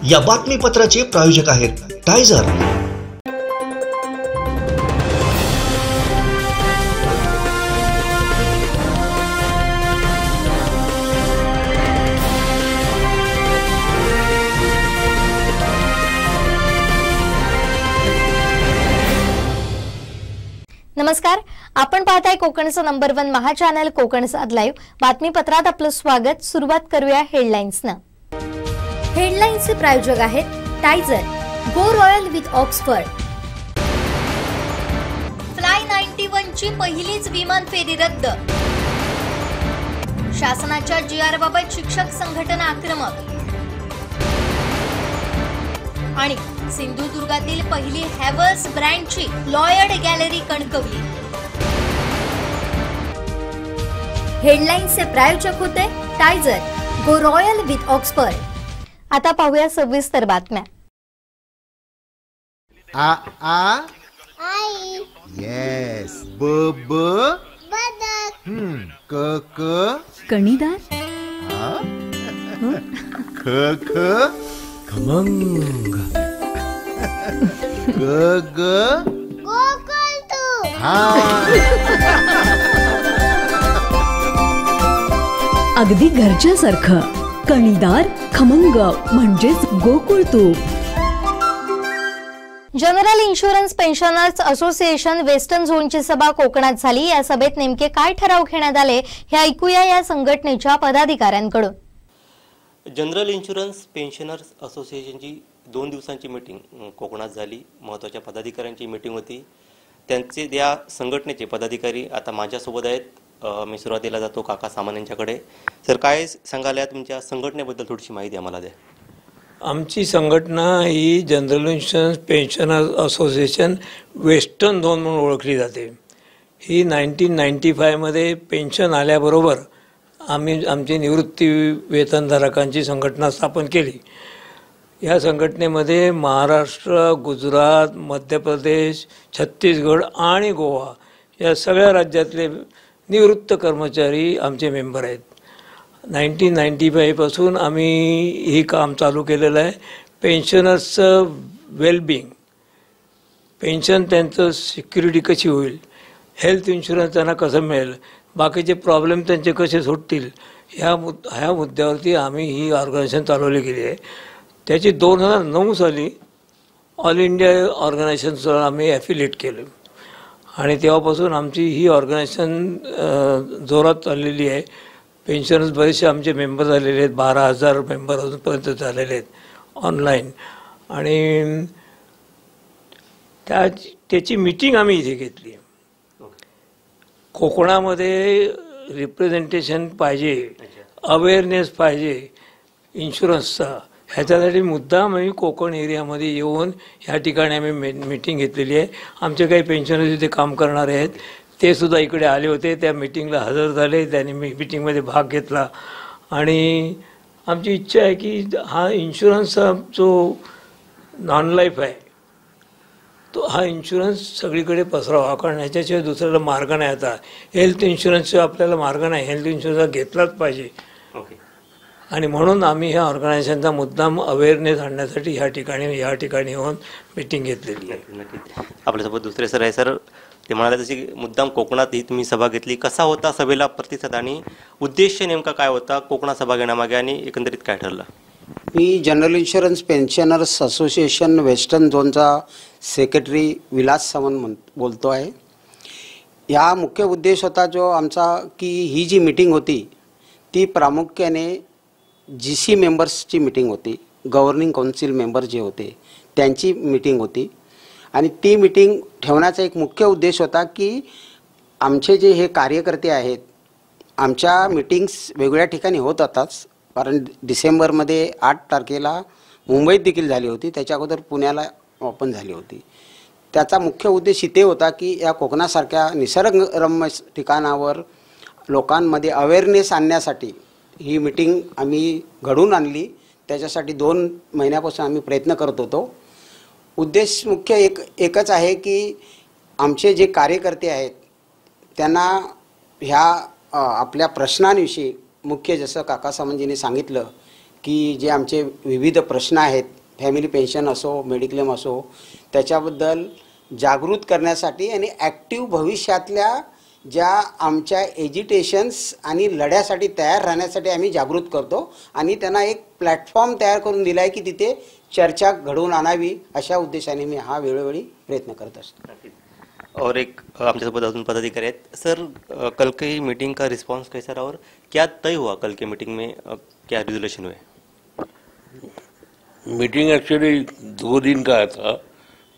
या बातमीपत्राचे प्रायोजक आहेत टायझर। नमस्कार, आपण पाहताय कोकणचं नंबर 1 महा चॅनल कोकण साद लाईव्ह। बातमीपत्रात आपलं स्वागत। सुरुवात करूया हेडलाईन्सनं। हेडलाईन्सचे प्रायोजक आहेत टायझर, go royal with Oxford. Fly 91 ची पहिलीच विमान फेरी रद्द। शासनाच्या जीआर बाबत शिक्षक संघटना आक्रमक। आणि सिंधुदुर्गातील पहिली हॅव्हल्स ब्रँडची लॉयड गॅलरी कणकवली। हेडलाईन्सचे प्रायोजक होते टायझर, गो रॉयल विथ ऑक्सफर्ड। आता पाहूया सविस्तर बातम्या। आ आई येस ब ब बदक क क कणीदार, ख ख खमंग ग ग गोकुळ तू अगदी घरच्यासारखं कणीदार खमंग म्हणजेच गोकुळ तूप। General insurance pensioners association western झोनची सभा कोकणात झाली। या सभेत नेमके काय ठराव घेण्यात आले हे ऐकूया या संघटनेच्या पदाधिकाऱ्यांकडून। जनरल इन्शुरन्स पेन्शनर्स असोसिएशनची 2 दिवसांची मीटिंग कोकणात झाली। महत्त्वाच्या पदाधिकाऱ्यांची मीटिंग होती। त्यांचे या संघटनेचे पदाधिकारी आता माझ्यासोबत आहेत। मी सुरुवातीला जातो काका सामान यांच्याकडे। सर, काय सांगाल तुमच्या संघटनेबद्दल थोडीशी माहिती आम्हाला द्या। आमची संघटना ही general insurance pensioners association western zone म्हणून ओळखली जाते। ही 1995 मध्ये पेन्शन आल्याबरोबर आम्ही आमची निवृत्ती वेतनधारकांची संघटना स्थापन केली। या संघटनेमध्ये महाराष्ट्र, गुजरात, मध्य प्रदेश, छत्तीसगड आणि गोवा या सगळ्या राज्यातले निवृत्त कर्मचारी आमचे मेंबर आहेत। 1995 पासून आम्ही ही काम चालू केलेलं आहे। पेन्शनर्सचं वेलबिंग, पेन्शन त्यांचं सिक्युरिटी कशी होईल, हेल्थ इन्शुरन्स त्यांना कसं मिळेल, बाकीचे प्रॉब्लेम त्यांचे कसे सुटतील, ह्या मुद्द्यावरती आम्ही ही ऑर्गनायझेशन चालवली गेली आहे। त्याची 2009 साली ऑल इंडिया ऑर्गनायझेशनला आम्ही ॲफिलिएट केलं आणि तेव्हापासून आमची ही ऑर्गनायझेशन जोरात चाललेली आहे। पेन्शनर्स बरेचसे आमचे मेंबर झालेले आहेत, 12,000 मेंबर अजूनपर्यंत झालेले आहेत ऑनलाईन। आणि त्याची मीटिंग आम्ही इथे घेतली। कोकणामध्ये रिप्रेझेंटेशन पाहिजे, अवेअरनेस पाहिजे इन्शुरन्सचा, ह्याच्यासाठी मुद्दाम आम्ही कोकण एरियामध्ये येऊन ह्या ठिकाणी आम्ही मीटिंग घेतलेली आहे। आमचे काही पेन्शनर्स इथे काम करणारे आहेत, ते सुद्धा इकडे आले होते, त्या मीटिंगला हजर झाले, त्यांनी मीटिंगमध्ये भाग घेतला। आणि आमची इच्छा आहे की हा इन्शुरन्सचा जो नॉन लाईफ आहे तो हा इन्शुरन्स सगळीकडे पसरावा, कारण ह्याच्याशिवाय दुसऱ्याला मार्ग नाही। आता हेल्थ इन्शुरन्सशिवाय आपल्याला मार्ग नाही, हेल्थ इन्शुरन्स घेतलाच पाहिजे। आणि म्हणून आम्ही ह्या ऑर्गनायझेशनचा मुद्दाम अवेअरनेस आणण्यासाठी या ठिकाणी येऊन मीटिंग घेतलेली आहे। आपल्यासोबत दुसरे सर आहे। सर, ते म्हणाले तशी मुद्दाम कोकणात ही तुम्ही सभा घेतली, कसा होता सभेला प्रतिसाद आणि उद्देश नेमका काय होता कोकणात सभा घेण्यामागे आणि एकंदरीत काय ठरलं? मी general insurance pensioners association western झोनचा सेक्रेटरी विलास सावंत बोलतो आहे। या मुख्य उद्देश होता जो आमचा की ही जी मीटिंग होती ती प्रामुख्याने GC मेंबर्सची मीटिंग होती, गव्हर्निंग काउन्सिल मेंबर जे होते त्यांची मीटिंग होती। आणि ती मीटिंग ठेवण्याचा एक मुख्य उद्देश होता की आमचे जे हे कार्यकर्ते आहेत, आमच्या मीटिंग्स वेगवेगळ्या ठिकाणी होत असतात, कारण डिसेंबरमध्ये 8 तारखेला मुंबईत देखील झाली होती, त्याच्या अगोदर पुण्याला ओपन झाली होती। त्याचा मुख्य उद्देश इथे होता की या कोकणासारख्या निसर्गरम्य ठिकाणावर लोकांमध्ये अवेअरनेस आणण्यासाठी ही मीटिंग आम्ही घडवून आणली। त्याच्यासाठी 2 महिन्यापासून आम्ही प्रयत्न करत होतो। उद्देश मुख्य एकच आहे की आमचे जे कार्यकर्ते आहेत त्यांना ह्या आपल्या प्रश्नांविषयी मुख्य जसं काका सामंतजींनी सांगितलं की जे आमचे विविध प्रश्न आहेत, फॅमिली पेन्शन असो, मेडिक्लेम असो, त्याच्याबद्दल जागृत करण्यासाठी आणि ॲक्टिव्ह भविष्यातल्या ज्या आमच्या एज्युटेशन्स आणि लढ्यासाठी तयार राहण्यासाठी आम्ही जागृत करतो आणि त्यांना एक प्लॅटफॉर्म तयार करून दिला आहे की तिथे चर्चा घडवून आणावी, अशा उद्देशाने मी हा वेळोवेळी प्रयत्न करत असतो। और एक आमच्यासोबत अजून पदाधिकारी आहेत सर, कल की मीटिंग का रिस्पांस कैसा रहा और क्या तय हुआ कल के मीटिंग में, क्या रिजोल्यूशन हुए? मीटिंग एक्चुअली 2 दिन का था,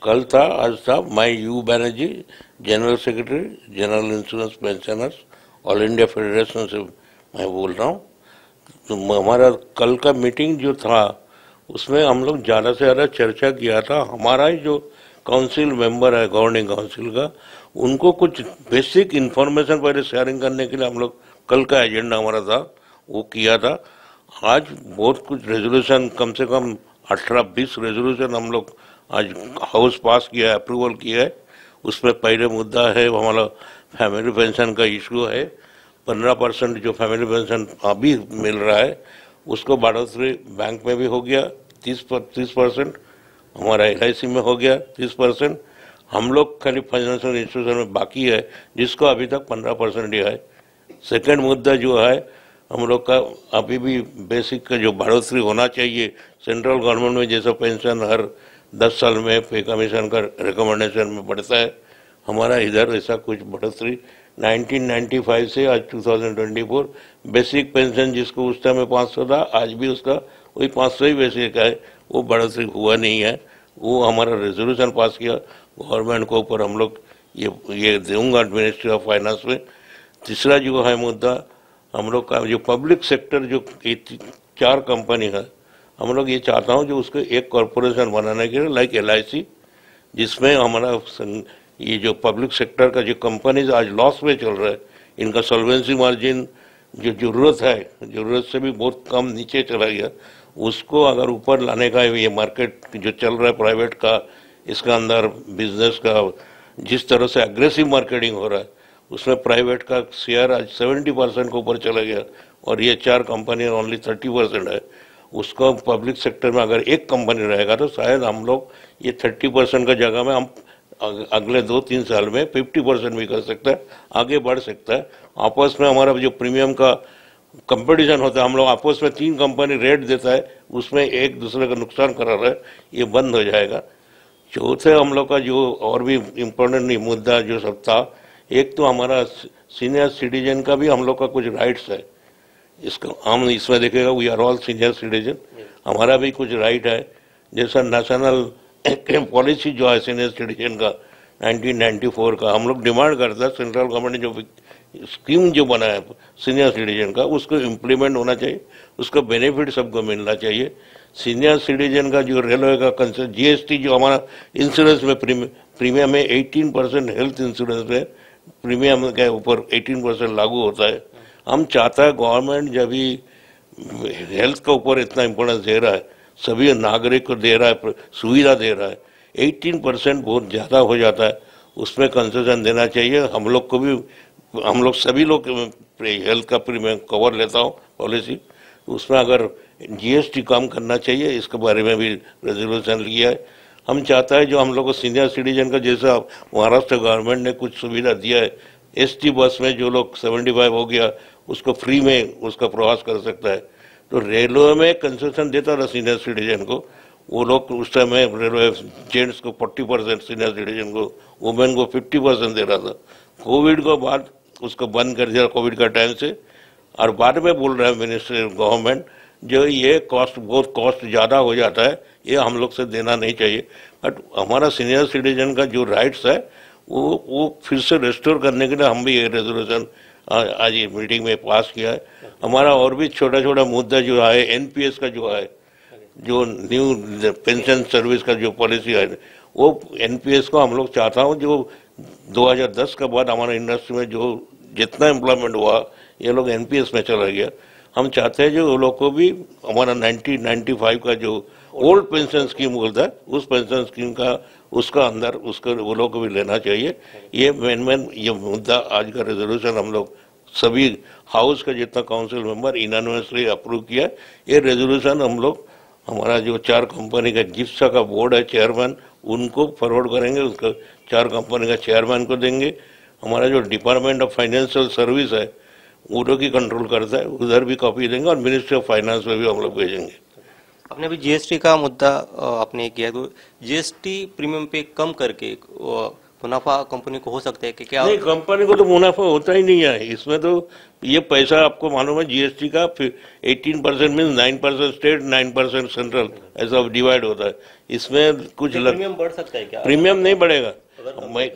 कल था, आज था। मैं U Banerjee, general secretary general insurance pensioners all India federation से मैं बोल रहा हूँ। तो हमारा कल का मीटिंग जो था उसमें हम लोग ज़्यादा से ज़्यादा चर्चा किया था। हमारा ही जो काउंसिल मेंबर है गवर्निंग काउंसिल का, उनको कुछ बेसिक इन्फॉर्मेशन पहले शेयरिंग करने के लिए हम लोग कल का एजेंडा हमारा था वो किया था। आज बहुत कुछ रेजोल्यूशन, कम से कम 18-20 रेजोल्यूशन हम लोग आज हाउस पास किया है, अप्रूवल किया है। उसमें पहले मुद्दा है हमारा फैमिली पेंशन का इशू है। 15% जो फैमिली पेंशन अभी मिल रहा है उसको बढ़ोतरी बैंक में भी हो गया 30%, हमारा LIC में हो गया 30%। हम लोग खाली फाइनेंशियल इंस्टीट्यूशन में बाकी है जिसको अभी तक 15% दिया है। सेकंड मुद्दा जो है हम लोग का अभी भी बेसिक का जो बढ़ोतरी होना चाहिए, सेंट्रल गवर्नमेंट में जैसा पेंशन हर 10 साल में पे कमीशन का रिकमेंडेशन में बढ़ता है, हमारा इधर ऐसा कुछ बढ़ोतरी 1995 से आज 2024 बेसिक पेंशन जिसको उस टाइम में 500 था, आज भी उसका वही 500 ही बेसिक है, वो बढ़ोतरी हुआ नहीं है। वो हमारा रेजोल्यूशन पास किया गवर्नमेंट को ऊपर, हम लोग ये दूंगा मिनिस्ट्री ऑफ फाइनेंस में। तीसरा जो है मुद्दा हम लोग का जो पब्लिक सेक्टर जो 4 कंपनी है, हम लोग ये चाहता हूँ जो उसको एक कॉरपोरेशन बनाने के लिए लाइक LIC, जिसमें हमारा ये जो पब्लिक सेक्टर का जो कंपनीज आज लॉस में चल रहा है, इनका सॉल्वेंसी मार्जिन जो जरूरत है, जरूरत से भी बहुत कम नीचे चला गया, उसको अगर ऊपर लाने का ये मार्केट जो चल रहा है प्राइवेट का, इसका अंदर बिजनेस का जिस तरह से एग्रेसिव मार्केटिंग हो रहा है, उसमें प्राइवेट का शेयर आज 70% के ऊपर चला गया और ये 4 कंपनी ओनली 30% है। उसको पब्लिक सेक्टर में अगर एक कंपनी रहेगा तो शायद हम लोग ये 30% का जगह में हम अगले 2-3 साल में 50% भी कर सकता है, आगे बढ़ सकता है। आपस में हमारा जो प्रीमियम का कंपटीशन होता है, हम लोग आपस में 3 कंपनी रेट देता है, उसमें एक दूसरे का नुकसान करा रहा है, ये बंद हो जाएगा। चौथे हम लोग का जो और भी इम्पोर्टेंट मुद्दा जो सब था, एक तो हमारा सीनियर सिटीजन का भी हम लोग का कुछ राइट्स है, इसको हम इसमें देखेगा we are all senior citizen, हमारा भी कुछ राइट है। जैसा नेशनल पॉलिसी जो है सीनियर सिटीजन का 1994 का, हम लोग डिमांड करता है सेंट्रल गवर्नमेंट ने जो स्कीम जो बनाया है सीनियर सिटीजन का, उसको इम्प्लीमेंट होना चाहिए, उसका बेनिफिट सबको मिलना चाहिए। सीनियर सिटीजन का जो रेलवे का कंसर्न GST जो हमारा इंश्योरेंस में प्रीमियम में 18% हेल्थ इंश्योरेंस में प्रीमियम के ऊपर 18% लागू होता है। हम चाहता है गवर्नमेंट जब भी हेल्थ के ऊपर इतना इम्पोर्टेंस दे रहा है, सभी नागरिक को दे रहा है, सुविधा दे रहा है, 18% बहुत ज़्यादा हो जाता है, उसमें कंसेशन देना चाहिए। हम लोग को भी, हम लोग सभी लोग हेल्थ का प्रीमियम कवर लेता हूँ पॉलिसी, उसमें अगर GST कम करना चाहिए, इसके बारे में भी रेजोल्यूशन लिया है। हम चाहता है जो हम लोग को सीनियर सिटीजन का जैसा महाराष्ट्र गवर्नमेंट ने कुछ सुविधा दिया है, ST बस में जो लोग 75 हो गया उसको फ्री में उसका प्रवास कर सकता है, तो रेलवे में कंसेशन देता था सीनियर सिटीजन को, वो लोग उस टाइम में रेलवे जेंट्स को 40%, सीनियर सिटीजन को, वुमेन को 50% दे रहा था। कोविड को बाद उसको बंद कर दिया कोविड का टाइम से, और बाद में बोल रहा है मिनिस्ट्री गवर्नमेंट जो ये कॉस्ट बहुत कॉस्ट ज़्यादा हो जाता है, ये हम लोग से देना नहीं चाहिए। बट हमारा सीनियर सिटीजन का जो राइट्स है वो फिर से रेस्टोर करने के लिए हम भी ये रेजोल्यूशन आज ये मीटिंग में पास किया है। हमारा और भी छोटा छोटा मुद्दा जो है NPS का जो है, जो न्यू पेंशन सर्विस का जो पॉलिसी है, वो NPS को हम लोग चाहता हूँ जो 2010 के बाद हमारा इंडस्ट्री में जो जितना एम्प्लॉयमेंट हुआ ये लोग NPS में चला गया। हम चाहते हैं जो वो लोग को भी हमारा 1995 का जो ओल्ड पेंशन स्कीम बोलता है, उस पेंशन स्कीम का उसका अंदर उसको वो लोग को भी लेना चाहिए। ये मेन ये मुद्दा आज का रेजोल्यूशन हम लोग सभी हाउस का जितना काउंसिल मेंबर इनानिमसली अप्रूव किया। ये रेजोल्यूशन हम लोग हमारा जो 4 कंपनी का जिप्सा का बोर्ड है चेयरमैन उनको फॉरवर्ड करेंगे, उसका 4 कंपनी का चेयरमैन को देंगे। हमारा जो डिपार्टमेंट ऑफ फाइनेंशियल सर्विस है उधर की कंट्रोल करता है, उधर भी कॉपी देंगे और मिनिस्ट्री ऑफ फाइनेंस में भी हम लोग भेजेंगे। आपने अभी जीएसटी का मुद्दा आपने किया, तो जीएसटी प्रीमियम पे कम करके मुनाफा कंपनी को हो सकता है कि क्या? नहीं, कंपनी को तो मुनाफा होता ही नहीं है इसमें। तो ये पैसा आपको मालूम है जीएसटी का 18% मीन 9% स्टेट 9% सेंट्रल ऐसा डिवाइड होता है। इसमें कुछ प्रीमियम बढ़ सकता है क्या? प्रीमियम नहीं बढ़ेगा,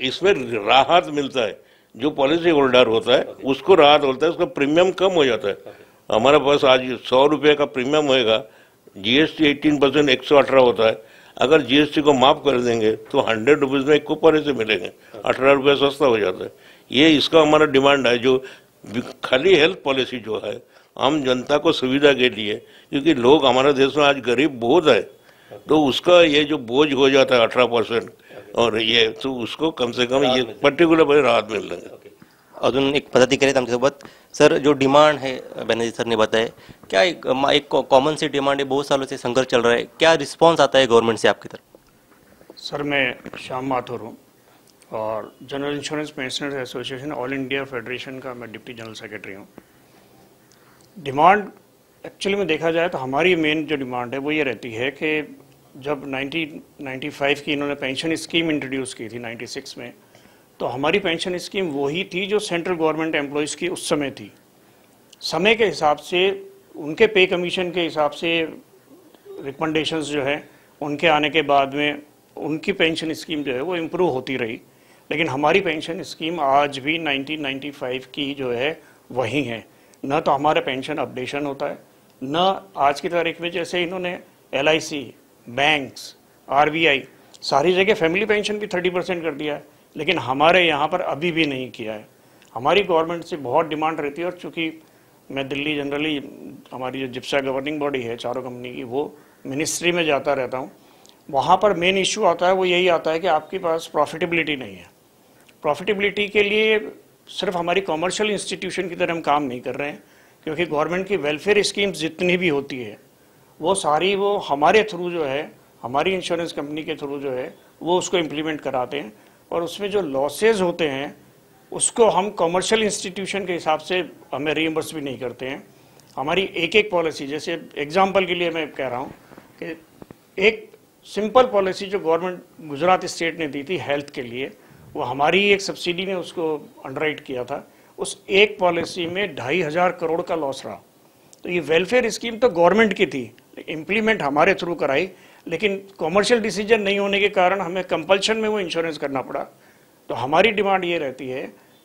इसमें राहत मिलता है। जो पॉलिसी होल्डर होता है उसको राहत होता है, उसका प्रीमियम कम हो जाता है। हमारे पास आज 100 रुपये का प्रीमियम होएगा, जीएसटी 18% 118 होता है। अगर जीएसटी को माफ कर देंगे तो 100 रुपीज में 1 पॉलिसी मिलेंगे, 18 रुपये सस्ता हो जाता है। ये इसका हमारा डिमांड है। जो खाली हेल्थ पॉलिसी जो है आम जनता को सुविधा के लिए, क्योंकि लोग हमारे देश में आज गरीब बहुत है, तो उसका ये जो बोझ हो जाता है 18% और ये तो उसको कम से कम ये पर्टिक्युलर राहत मिल रही है। अजून एक पदाधिकारी आहेत आमच्यासोबत। सर, जो डिमांड है बैनर्जी सर ने बताया, क्या एक कॉमन सी डिमांड है, बहुत सालों से संघर्ष चल रहा है, क्या रिस्पांस आता है गवर्नमेंट से आपकी तरफ? सर, मैं श्याम माथुर हूँ और general insurance pensioners association all India federation का मैं डिप्टी जनरल सेक्रेटरी हूँ। डिमांड एक्चुअली में देखा जाए तो हमारी मेन जो डिमांड है वो ये रहती है कि जब 1995 की इन्होंने पेंशन स्कीम इंट्रोड्यूस की थी 96 में, तो हमारी पेंशन स्कीम वही थी जो सेंट्रल गवर्नमेंट एम्प्लॉयज़ की उस समय थी। समय के हिसाब से उनके पे कमीशन के हिसाब से रिकमेंडेशंस जो है उनके आने के बाद में उनकी पेंशन स्कीम जो है वो इम्प्रूव होती रही, लेकिन हमारी पेंशन स्कीम आज भी 1995 की जो है वही है। न तो हमारा पेंशन अपडेशन होता है, न आज की तारीख में जैसे इन्होंने LIC, बैंक्स, RBI सारी जगह फैमिली पेंशन भी 30% कर दिया है, लेकिन हमारे यहाँ पर अभी भी नहीं किया है। हमारी गवर्नमेंट से बहुत डिमांड रहती है और चूँकि मैं दिल्ली जनरली हमारी जो जिप्सा गवर्निंग बॉडी है 4 कंपनी की, वो मिनिस्ट्री में जाता रहता हूँ। वहाँ पर मेन इशू आता है वो यही आता है कि आपके पास प्रॉफिटेबिलिटी नहीं है। प्रॉफिटेबिलिटी के लिए सिर्फ हमारी कॉमर्शियल इंस्टीट्यूशन की तरह हम काम नहीं कर रहे हैं, क्योंकि गवर्नमेंट की वेलफेयर स्कीम्स जितनी भी होती है वो सारी वो हमारे थ्रू जो है, हमारी इंश्योरेंस कंपनी के थ्रू जो है वो उसको इम्प्लीमेंट कराते हैं, और उसमें जो लॉसेज होते हैं उसको हम कॉमर्शियल इंस्टीट्यूशन के हिसाब से हमें रीइंबर्स भी नहीं करते हैं। हमारी एक पॉलिसी, जैसे एग्जांपल के लिए मैं कह रहा हूँ कि एक सिंपल पॉलिसी जो गवर्नमेंट गुजरात स्टेट ने दी थी हेल्थ के लिए, वो हमारी एक सब्सिडी ने उसको अंडरराइट किया था। उस एक पॉलिसी में 2,500 करोड़ का लॉस रहा। तो ये वेलफेयर स्कीम तो गवर्नमेंट की थी, इम्प्लीमेंट हमारे थ्रू कराई, लेकिन कॉमर्शियल डिसीजन नहीं होने के कारण हमें कंपल्शन में वो इंश्योरेंस करना पड़ा। तो हमारी डिमांड ये रहती है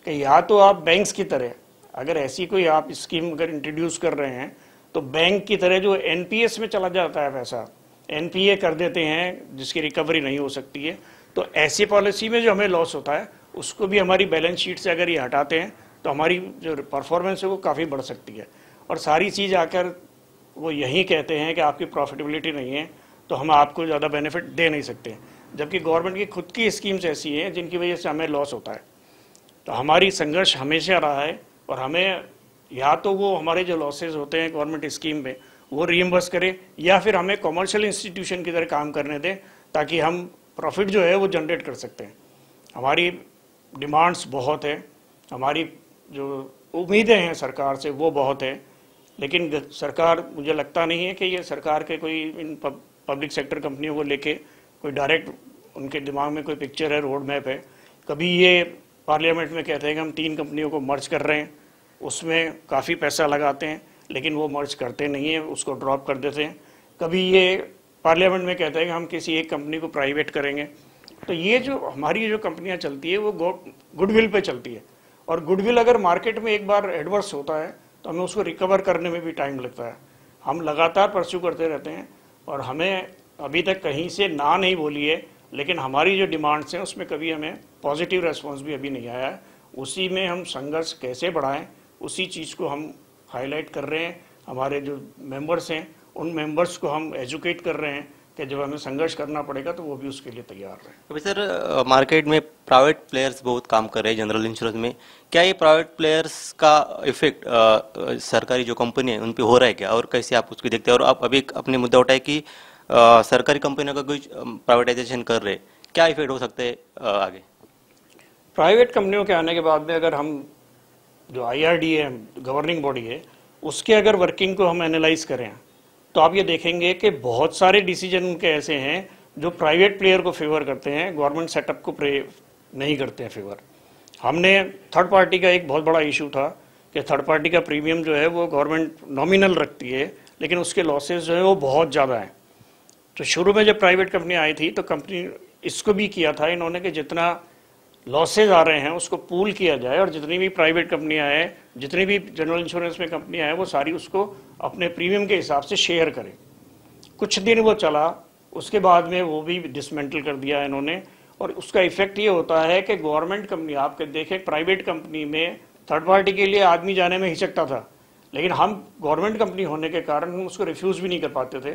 कि या तो आप बैंक्स की तरह, अगर ऐसी कोई आप स्कीम अगर इंट्रोड्यूस कर रहे हैं तो बैंक की तरह जो NPS में चला जाता है पैसा, NPA कर देते हैं जिसकी रिकवरी नहीं हो सकती है, तो ऐसी पॉलिसी में जो हमें लॉस होता है उसको भी हमारी बैलेंस शीट से अगर ये हटाते हैं तो हमारी जो परफॉर्मेंस है वो काफ़ी बढ़ सकती है। और सारी चीज़ आकर वो यही कहते हैं कि आपकी प्रॉफिटेबिलिटी नहीं है तो हम आपको ज़्यादा बेनिफिट दे नहीं सकते, जबकि गवर्नमेंट की खुद की स्कीम्स ऐसी हैं जिनकी वजह से हमें लॉस होता है। तो हमारी संघर्ष हमेशा रहा है, और हमें या तो वो हमारे जो लॉसेज होते हैं गवर्नमेंट स्कीम में वो रीइंबर्स करे, या फिर हमें कॉमर्शियल इंस्टीट्यूशन की तरह काम करने दें ताकि हम प्रॉफिट जो है वो जनरेट कर सकते हैं। हमारी डिमांड्स बहुत है, हमारी जो उम्मीदें हैं सरकार से वो बहुत है, लेकिन सरकार, मुझे लगता नहीं है कि ये सरकार के कोई इन पब्लिक सेक्टर कंपनियों को लेके कोई डायरेक्ट उनके दिमाग में कोई पिक्चर है, रोड मैप है। कभी ये पार्लियामेंट में कहते हैं कि हम 3 कंपनियों को मर्ज कर रहे हैं, उसमें काफ़ी पैसा लगाते हैं, लेकिन वो मर्ज करते नहीं है, उसको ड्रॉप कर देते हैं। कभी ये पार्लियामेंट में कहते हैं कि हम किसी एक कंपनी को प्राइवेट करेंगे। तो ये जो हमारी जो कंपनियां चलती है वो गुडविल पे चलती है, और गुडविल अगर मार्केट में एक बार एडवर्स होता है तो हमें उसको रिकवर करने में भी टाइम लगता है। हम लगातार परस्यू करते रहते हैं, और हमें अभी तक कहीं से ना नहीं बोली है, लेकिन हमारी जो डिमांड्स हैं उसमें कभी हमें पॉजिटिव रेस्पॉन्स भी अभी नहीं आया है। उसी में हम संघर्ष कैसे बढ़ाएं, उसी चीज़ को हम हाईलाइट कर रहे हैं। हमारे जो मेंबर्स हैं उन मेंबर्स को हम एजुकेट कर रहे हैं कि जब हमें संघर्ष करना पड़ेगा तो वो भी उसके लिए तैयार रहे। अभी सर मार्केट में प्राइवेट प्लेयर्स बहुत काम कर रहे हैं जनरल इंश्योरेंस में, क्या ये प्राइवेट प्लेयर्स का इफेक्ट सरकारी जो कंपनी है उन पे हो रहा है क्या, और कैसे आप उसको देखते हैं? और आप अभी अपने मुद्दा उठाए कि सरकारी कंपनियों का कुछ प्राइवेटाइजेशन कर रहे हैं, क्या इफेक्ट हो सकते हैं आगे? प्राइवेट कंपनियों के आने के बाद में अगर हम जो IRDA है, गवर्निंग बॉडी है, उसके अगर वर्किंग को हम एनालाइज करें तो आप ये देखेंगे कि बहुत सारे डिसीजन उनके ऐसे हैं जो प्राइवेट प्लेयर को फेवर करते हैं, गवर्नमेंट सेटअप को नहीं करते हैं फेवर। हमने थर्ड पार्टी का एक बहुत बड़ा इशू था कि थर्ड पार्टी का प्रीमियम जो है वो गवर्नमेंट नॉमिनल रखती है, लेकिन उसके लॉसेज जो है वो बहुत ज़्यादा हैं। तो शुरू में जब प्राइवेट कंपनी आई थी तो कंपनी इसको भी किया था इन्होंने कि जितना लॉसेज आ रहे हैं उसको पूल किया जाए, और जितनी भी प्राइवेट कंपनियां हैं, जितनी भी जनरल इंश्योरेंस में कंपनियां हैं, वो सारी उसको अपने प्रीमियम के हिसाब से शेयर करें। कुछ दिन वो चला, उसके बाद में वो भी डिसमेंटल कर दिया इन्होंने, और उसका इफेक्ट ये होता है कि गवर्नमेंट कंपनी, आप देखें प्राइवेट कंपनी में थर्ड पार्टी के लिए आदमी जाने में हिचकता था, लेकिन हम गवर्नमेंट कंपनी होने के कारण हम उसको रिफ्यूज़ भी नहीं कर पाते थे।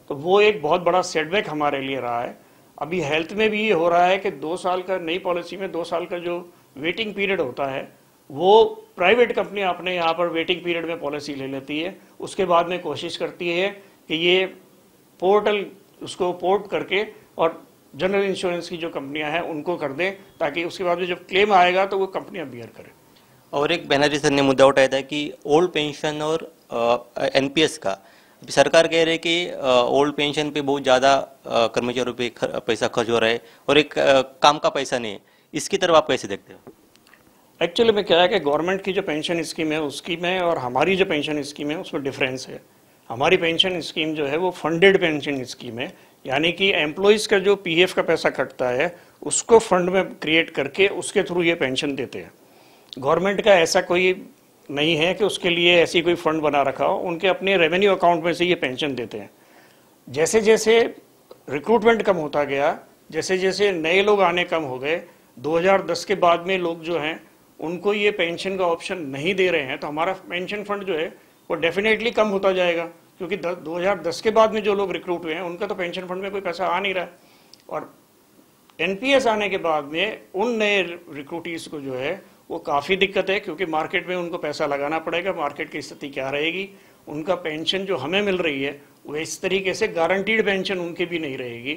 तो वो एक बहुत बड़ा सेटबैक हमारे लिए रहा है। अभी हेल्थ में भी ये हो रहा है कि 2 साल का, नई पॉलिसी में 2 साल का जो वेटिंग पीरियड होता है वो प्राइवेट कंपनी अपने यहाँ पर वेटिंग पीरियड में पॉलिसी ले लेती है, उसके बाद में कोशिश करती है कि ये पोर्टल उसको पोर्ट करके और जनरल इंश्योरेंस की जो कंपनियां हैं उनको कर दें, ताकि उसके बाद में जब क्लेम आएगा तो वो कंपनियां बियर करें। और एक बैनर्जी सर ने मुद्दा उठाया था कि ओल्ड पेंशन और NPS का, अभी सरकार कह रही है कि ओल्ड पेंशन पे बहुत ज़्यादा कर्मचारियों पे पैसा खर्च हो रहा है और एक काम का पैसा नहीं है, इसकी तरफ आप कैसे देखते हो? एक्चुअली में क्या है कि गवर्नमेंट की जो पेंशन स्कीम है उसकी में और हमारी जो पेंशन स्कीम है उसमें डिफरेंस है। हमारी पेंशन स्कीम जो है वो फंडेड पेंशन स्कीम है, यानी कि एम्प्लॉयज़ का जो PF का पैसा कटता है उसको फंड में क्रिएट करके उसके थ्रू ये पेंशन देते हैं। गवर्नमेंट का ऐसा कोई नहीं है कि उसके लिए ऐसी कोई फंड बना रखा हो, उनके अपने रेवेन्यू अकाउंट में से ये पेंशन देते हैं। जैसे जैसे रिक्रूटमेंट कम होता गया, जैसे जैसे नए लोग आने कम हो गए, 2010 के बाद में लोग जो हैं उनको ये पेंशन का ऑप्शन नहीं दे रहे हैं, तो हमारा पेंशन फंड जो है वो डेफिनेटली कम होता जाएगा, क्योंकि 2010 के बाद में जो लोग रिक्रूट हुए हैं उनका तो पेंशन फंड में कोई पैसा आ नहीं रहा है। और NPS आने के बाद में उन नए रिक्रूटीज को जो है वो काफ़ी दिक्कत है, क्योंकि मार्केट में उनको पैसा लगाना पड़ेगा। मार्केट की स्थिति क्या रहेगी, उनका पेंशन जो हमें मिल रही है वो इस तरीके से गारंटीड पेंशन उनकी भी नहीं रहेगी।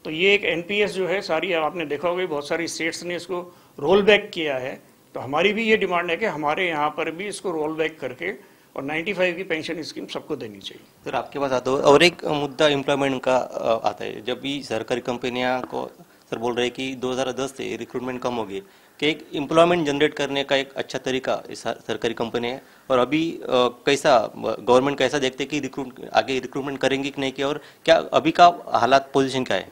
तो ये एक NPS जो है सारी, आपने देखा होगा बहुत सारी स्टेट्स ने इसको रोल बैक किया है, तो हमारी भी ये डिमांड है कि हमारे यहाँ पर भी इसको रोल बैक करके और 95 की पेंशन स्कीम सबको देनी चाहिए। सर आपके पास आता हो, और एक मुद्दा एम्प्लॉयमेंट का आता है। जब भी सरकारी कंपनियां को सर बोल रहे हैं कि 2010 से रिक्रूटमेंट कम हो गई, कि एक एम्प्लॉयमेंट जनरेट करने का एक अच्छा तरीका सरकारी कंपनी है, और अभी कैसा गवर्नमेंट कैसा देखते हैं कि आगे रिक्रूटमेंट करेंगे कि नहीं किया, और क्या अभी का हालात पोजीशन क्या है?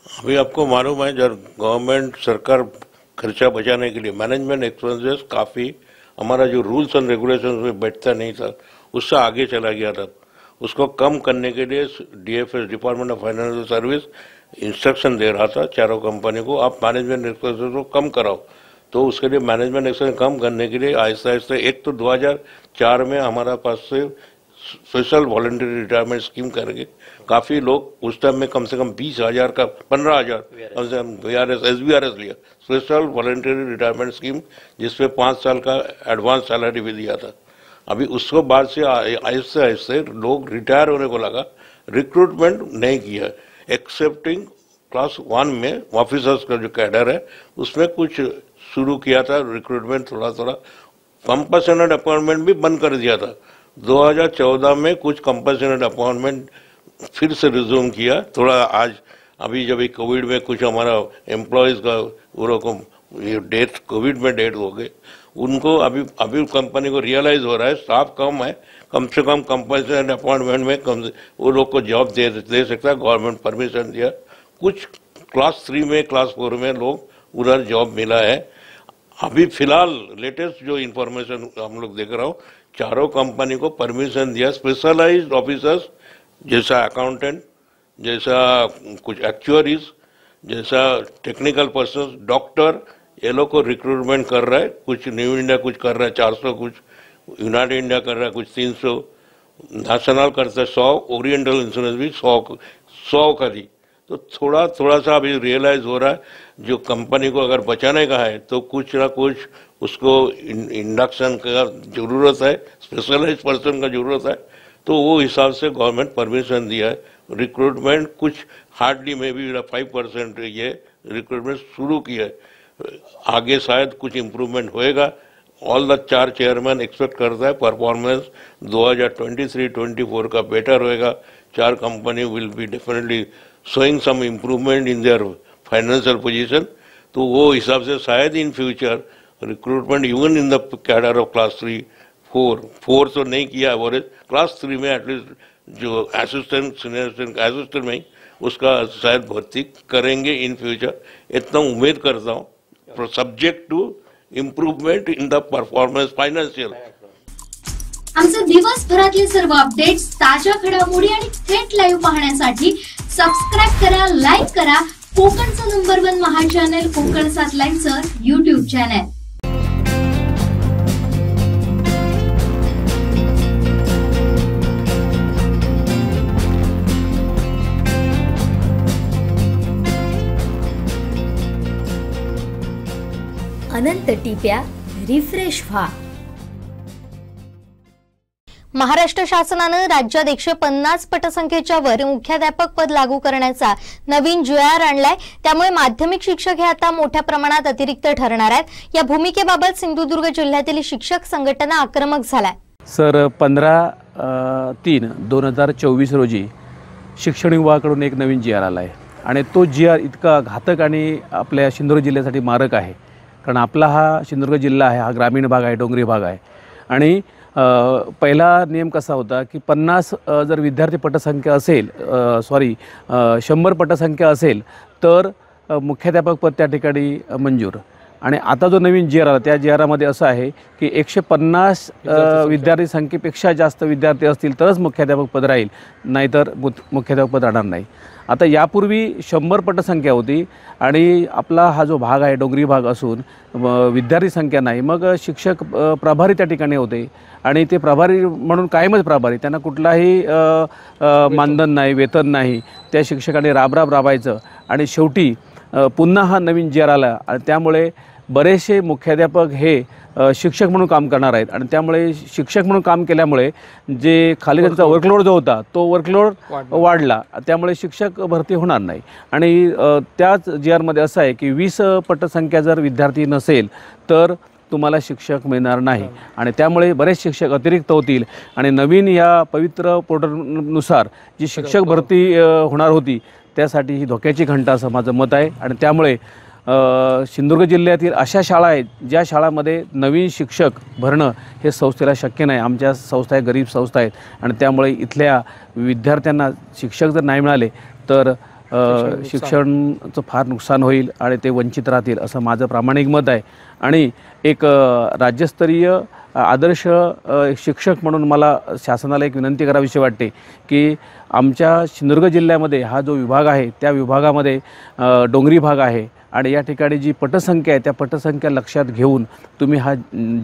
अभी आपको मालूम है जब गवर्नमेंट सरकार खर्चा बचाने के लिए मैनेजमेंट एक्सपेंसेस काफ़ी, हमारा जो रूल्स एंड रेगुलेशंस में बैठता नहीं था उससे आगे चला गया था। उसको कम करने के लिए DFS, department of financial service, instruction दे रहा था चारों कंपनी को, आप मैनेजमेंट एक्सपेंसेस को कम कराओ। तो उसके लिए मैनेजमेंट एक्सपेंस कम करने के लिए आहिस्ता आहिस्ता, एक तो 2004 में हमारा पास से स्पेशल वॉलंटरी रिटायरमेंट स्कीम करके काफ़ी लोग उस टाइम में कम से कम 20,000 का 15,000 कम से कम SBRS लिया, स्पेशल वॉलंटरी रिटायरमेंट स्कीम, जिसपे 5 साल का एडवांस सैलरी भी दिया था। अभी उसको बाद से आहिस्ते आहिस्ते लोग रिटायर होने को लगा, रिक्रूटमेंट नहीं किया, एक्सेप्टिंग क्लास 1 में ऑफिसर्स का जो कैडर है उसमें कुछ शुरू किया था रिक्रूटमेंट, थोड़ा थोड़ा कंपल्सरी अपॉइंटमेंट भी बंद कर दिया था। 2014 में कुछ कंपल्सरी अपॉइंटमेंट फिर से रिज्यूम किया थोड़ा। आज अभी जब कोविड में कुछ हमारा एम्प्लॉयज़ का को डेथ, कोविड में डेथ हो गए, उनको अभी कंपनी को रियलाइज हो रहा है स्टाफ कम है, कम से कम कंपल्सरी अपॉइंटमेंट में कम वो लोग को जॉब दे सकता है। गवर्नमेंट परमिशन दिया, कुछ क्लास 3 में, क्लास 4 में लोग उधर जॉब मिला है। अभी फिलहाल लेटेस्ट जो इन्फॉर्मेशन हम लोग देख रहा हूँ, चारों कंपनी को परमिशन दिया, स्पेशलाइज्ड ऑफिसर्स जैसा अकाउंटेंट, जैसा कुछ एक्चुअरीज, जैसा टेक्निकल पर्सन, डॉक्टर, ये लोग को रिक्रूटमेंट कर रहा है। कुछ न्यू इंडिया कुछ कर रहा है 400, कुछ यूनाइटेड इंडिया कर रहा है कुछ 300, नेशनल करता है 100, ओरिएंटल इंश्योरेंस भी 100 का दी। तो थोड़ा सा अभी रियलाइज हो रहा है जो कंपनी को अगर बचाने का है तो कुछ ना कुछ उसको इंडक्शन का ज़रूरत है, स्पेशलाइज पर्सन का ज़रूरत है। तो वो हिसाब से गवर्नमेंट परमिशन दिया है। रिक्रूटमेंट कुछ हार्डली में भी 5% ये रिक्रूटमेंट शुरू किया है। आगे शायद कुछ इम्प्रूवमेंट होएगा। ऑल द 4 चेयरमैन एक्सपेक्ट करता है परफॉर्मेंस 2023-24 का बेटर होएगा। 4 company will be definitely showing some improvement in their financial position. तो वो हिसाब से शायद in future recruitment even in the cadre of class 3, 4 तो नहीं किया एवरेज, क्लास 3 में एटलीस्ट जो असिस्टेंट सीनियर असिस्टेंट में उसका शायद भर्ती करेंगे इन फ्यूचर, इतना उम्मीद करता हूँ, subject to improvement in the performance financial. आमचे दिवसभरातले सर्व अपडेट्स, ताज्या घडामोडी आणि थेट लाईव्ह पाहण्यासाठी सबस्क्राईब करा, लाईक करा कोकणचं नंबर 1 महा चॅनल कोकण 7 लाईनचं YouTube चॅनल। अनंत टिप्या रिफ्रेश व्हा। महाराष्ट्र शासनानं राज्यात 150 पटसंख्येच्या वर मुख्याध्यापक पद लागू करण्याचा नवीन जुआर आणलाय। त्यामुळे माध्यमिक शिक्षक हे आता मोठ्या प्रमाणात अतिरिक्त ठरणार आहेत। या भूमिकेबाबत सिंधुदुर्ग जिल्ह्यातील शिक्षक संघटना आक्रमक झालाय। सर 15/3/2024 रोजी शिक्षण विभागाकडून एक नवीन जीआर आला आहे आणि तो जीआर इतका घातक आणि आपल्या सिंधुदुर्ग जिल्ह्यासाठी मारक आहे। कारण आपला हा सिंधुदुर्ग जिल्हा आहे, हा ग्रामीण भाग आहे, डोंगरी भाग आहे आणि पहिला नियम कसा होता की 50 जर विद्यार्थी पटसंख्या असेल 100 पटसंख्या असेल तर मुख्याध्यापक पद त्या ठिकाणी मंजूर। आणि आता जो नवीन जीआर आला त्या जीआरमध्ये असं आहे की 150 विद्यार्थी संख्येपेक्षा जास्त विद्यार्थी असतील तरच मुख्याध्यापक पद राहील, नाहीतर मुख्याध्यापक पद राहणार नाही। आता यापूर्वी 100 पटसंख्या होती आणि आपला हा जो भाग आहे डोंगरी भाग असून विद्यार्थी संख्या नाही, मग शिक्षक प्रभारी त्या ठिकाणी होते आणि ते प्रभारी म्हणून कायमच प्रभारी, त्यांना कुठलाही मानधन नाही, वेतन नाही, त्या शिक्षकाने राबायचं आणि शेवटी पुन्हा हा नवीन जीआर आला आणि त्यामुळे बरेचसे मुख्याध्यापक हे शिक्षक म्हणून काम करणार आहेत आणि त्यामुळे शिक्षक म्हणून काम केल्यामुळे जे खाली त्यांचा वर्कलोड जो होता तो वर्कलोड वाढला, त्यामुळे शिक्षक भरती होणार नाही। आणि त्याच जीआरमध्ये असं आहे की 20 पटसंख्या जर विद्यार्थी नसेल तर तुम्हाला शिक्षक मिळणार नाही आणि त्यामुळे बरेच शिक्षक अतिरिक्त होतील आणि नवीन या पवित्र पोर्टलनुसार जी शिक्षक भरती होणार होती त्यासाठी ही धोक्याची घंटा असं माझं मत आहे। आणि त्यामुळे सिंधुदुर्ग जिल्ह्यातील अशा शाळा आहेत ज्या शाळांमध्ये नवीन शिक्षक भरणं हे संस्थेला शक्य नाही। आमच्या संस्था आहे गरीब संस्था आहेत आणि त्यामुळे इथल्या विद्यार्थ्यांना शिक्षक जर नाही मिळाले तर शिक्षणाचं फार नुकसान होईल आणि ते वंचित राहतील असं माझं प्रामाणिक मत आहे। आणि एक राज्यस्तरीय आदर्श शिक्षक म्हणून मला शासनाला एक विनंती करावीशी वाटते की आमच्या सिंधुदुर्ग जिल्ह्यामध्ये हा जो विभाग आहे त्या विभागामध्ये डोंगरी भाग आहे आणि या ठिकाणी जी पटसंख्या आहे त्या पटसंख्या लक्षात घेऊन तुम्ही हा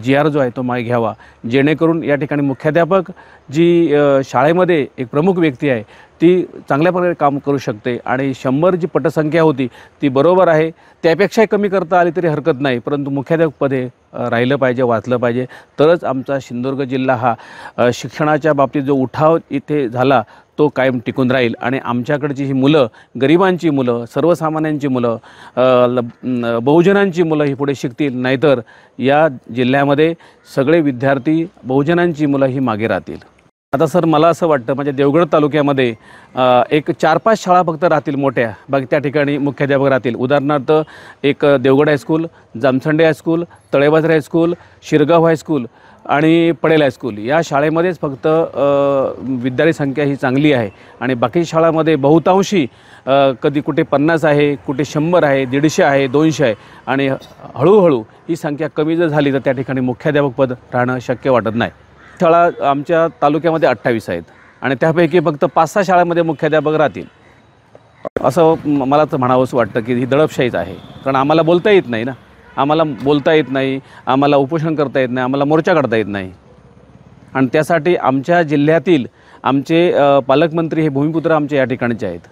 जीआर जो आहे तो मागे घ्यावा, जेणेकरून या ठिकाणी मुख्याध्यापक जी शाळेमध्ये एक प्रमुख व्यक्ती आहे ती चांगल्या प्रकारे काम करू शकते आणि 100 जी पटसंख्या होती ती बरोबर आहे, त्यापेक्षाही कमी करता आली तरी हरकत नाही, परंतु मुख्याध्यापक पदे राहिलं पाहिजे, वाचलं पाहिजे, तरच आमचा सिंधुदुर्ग जिल्हा हा शिक्षणाच्या बाबतीत जो उठाव इथे झाला तो कायम टिकून राहील आणि आमच्याकडची ही मुलं, गरिबांची मुलं, सर्वसामान्यांची मुलं, बहुजनांची मुलं ही पुढे शिकतील, नाहीतर या जिल्ह्यामध्ये सगळे विद्यार्थी बहुजनांची मुलं ही मागे राहतील। आता सर मला असं वाटतं म्हणजे देवगड तालुक्यामध्ये एक 4-5 शाळा फक्त राहतील मोठ्या, बाकी त्या ठिकाणी मुख्याध्यापक राहतील। उदाहरणार्थ एक Devgad high school, Jamsande high school, Talebazar high school, Shirgaon high school आणि पडेल हायस्कूल या शाळेमध्येच फक्त विद्यार्थी संख्या ही चांगली आहे आणि बाकी शाळांमध्ये बहुतांशी कधी कुठे 50 आहे, कुठे 100 आहे, 150 आहे, 200 आहे आणि हळूहळू ही संख्या कमी जर झाली तर त्या ठिकाणी मुख्याध्यापक पद राहणं शक्य वाटत नाही। शाळा आमच्या तालुक्यामध्ये 28 आहेत आणि त्यापैकी फक्त 5-6 शाळांमध्ये मुख्याध्यापक राहतील असं मला तर म्हणावंच वाटतं की ही दडपशाहीच आहे। कारण आम्हाला बोलता येत नाही ना, आम्हाला बोलता येत नाही, आम्हाला उपोषण करता येत नाही, आम्हाला मोर्चा काढता येत नाही आणि त्यासाठी आमच्या जिल्ह्यातील आमचे पालकमंत्री हे भूमिपुत्र आमचे या ठिकाणचे आहेत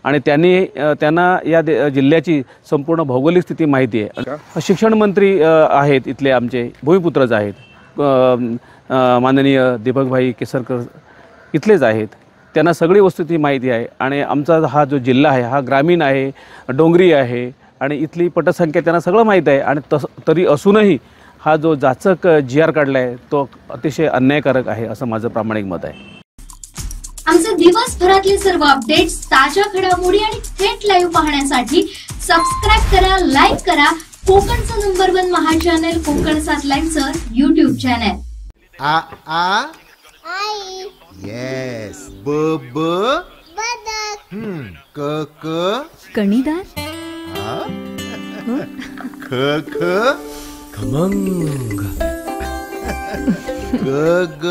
आणि त्यांना या जिल्ह्याची संपूर्ण भौगोलिक स्थिती माहिती आहे। शिक्षण मंत्री आहेत इथले आमचे भूमिपुत्रच आहेत, माननीय दीपकभाई केसरकर इथलेच आहेत, त्यांना सगळी वस्तुस्थिती माहिती आहे। आणि आमचा हा जो जिल्हा आहे हा ग्रामीण आहे, डोंगरी आहे आणि इथली पटसंख्या त्यांना सगळं माहीत आहे आणि तरी असूनही हा जो जाचक GR काढला आहे तो अतिशय अन्यायकारक आहे असं माझं प्रामाणिक मत आहे। आमचे दिवसभरातले सर्व अपडेट्स, ताज्या घडामोडी आणि थेट लाईव्ह पाहण्यासाठी सबस्क्राईब करा, लाईक करा कोकणचं नंबर 1 महा चॅनल कोकण 7 लाईव्हचं YouTube चॅनल। आ आ आई येस ब ब बदक क क कणीदार ख ख खमंग ग ग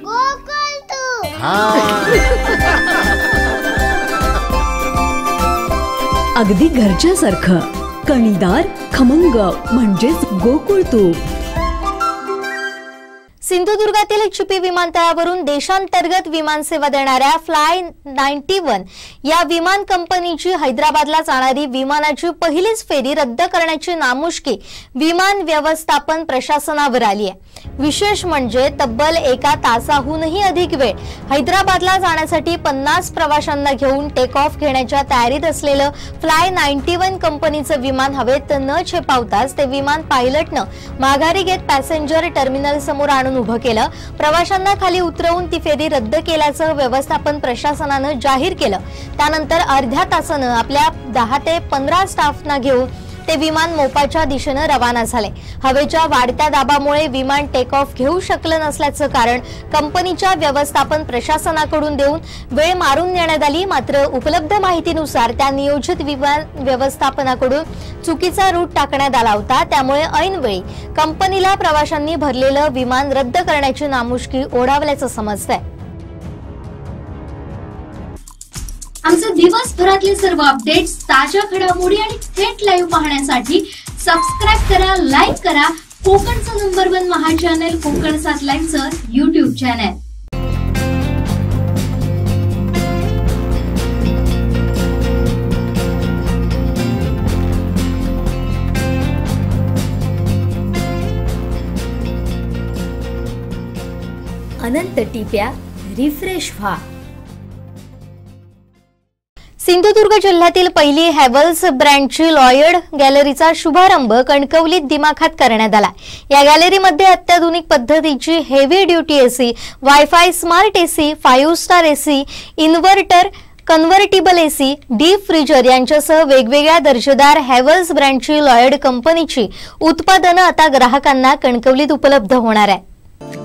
गोकुळतू अगदी घरच्यासारखं कणीदार खमंग म्हणजेच गोकुळ तूप। सिंधुदुर्गातील चिपी विमानतळावरून देशांतर्गत विमानसेवा देणाऱ्या फ्लाय 91 या विमान कंपनीची हैदराबादला जाणारी विमानाची पहिलीच फेरी रद्द करण्याची नामुष्की विमान व्यवस्थापन प्रशासनावर आली आहे। विशेष म्हणजे तब्बल 1 तासाहूनही अधिक वेळ हैदराबादला जाण्यासाठी 50 प्रवाशांना घेऊन टेक ऑफ घेण्याच्या तयारीत असलेलं फ्लाय 91 कंपनीचं विमान हवेत न झेपावताच ते विमान पायलटनं माघारी घेत पॅसेंजर टर्मिनल समोर आणून उभं केलं। प्रवाशांना खाली उतरवून ती फेरी रद्द केल्याचं व्यवस्थापन प्रशासनानं जाहीर केलं। त्यानंतर अर्ध्या तासानं आपल्या 10 ते 15 स्टाफना घेऊन ते विमान मोपाच्या दिशेने रवाना झाले। हवेच्या वाढत्या दाबामुळे विमान टेक ऑफ घेऊ शकलं नसल्याचं कारण कंपनीच्या व्यवस्थापन प्रशासनाकडून देऊन वेळ मारून नेण्यात आली। मात्र उपलब्ध माहितीनुसार त्या नियोजित विमान व्यवस्थापनाकडून चुकीचा रूट टाकण्यात आला होता। त्यामुळे ऐनवेळी कंपनीला प्रवाशांनी भरलेलं विमान रद्द करण्याची नामुष्की ओढावल्याचं समजतंय। आमचे दिवसभरातले सर्व अपडेट्स, ताज्या घडामोडी आणि थेट लाईव्ह पाहण्यासाठी सबस्क्राईब करा, लाईक करा कोकणचं नंबर 1 महा चॅनल कोकण 7 लाईव्हचं YouTube चॅनल। अनंत टिप्या रिफ्रेश व्हा। सिंधुदुर्ग जिल्ह्यातील पहिली हॅव्हल्स ब्रँडची लॉयड गॅलरीचा शुभारंभ कणकवलीत दिमाखात करण्यात आला। या गॅलरीमध्ये अत्याधुनिक पद्धतीची heavy duty AC, wifi, smart AC, 5 star AC, inverter, convertible AC, deep freezer यांच्यासह वेगवेगळ्या दर्जेदार हॅव्हल्स ब्रँडची लॉयड कंपनीची उत्पादनं आता ग्राहकांना कणकवलीत उपलब्ध होणार आहे।